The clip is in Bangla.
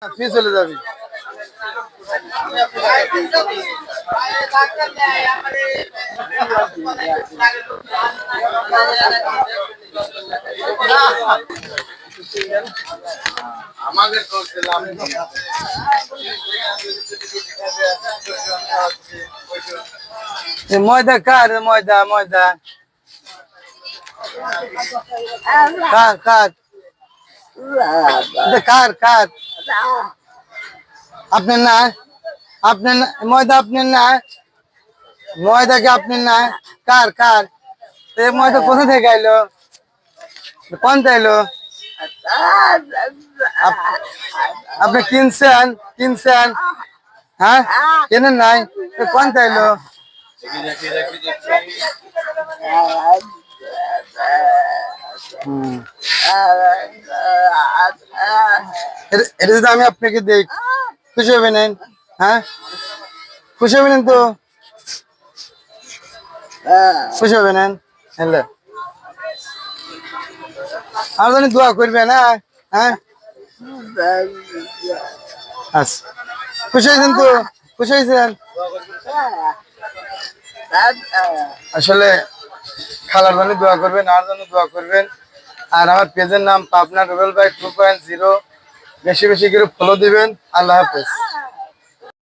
তুই চলে যাবি। আমাকে ময়দা কার ময়দা ময়দা কার কার কার কার আপনার না আপনার ময়দা আপনার না ময়দা কি আপনার না কার কার ময়দা কোথা থেকে আইলো কোন এলো আপনি কিনছেন কিনছেন হ্যাঁ কেনেন নাই কোন এলো এটা যদি আমি আপনাকে দেখ খুশি হবে নেন হ্যাঁ খুশি হবে নেন তো খুশি হবে নেন হ্যালো আর জানি দোয়া করবে না হ্যাঁ আচ্ছা খুশি হয়েছেন তো খুশি হয়েছেন আসলে খালার জন্য দোয়া করবেন আর জন্য দোয়া করবেন আর আমার পেজের নাম পাবনা রুবেল ভাই 2.0 বেশি বেশি করে ফলো দিবেন আল্লাহ হাফেজ।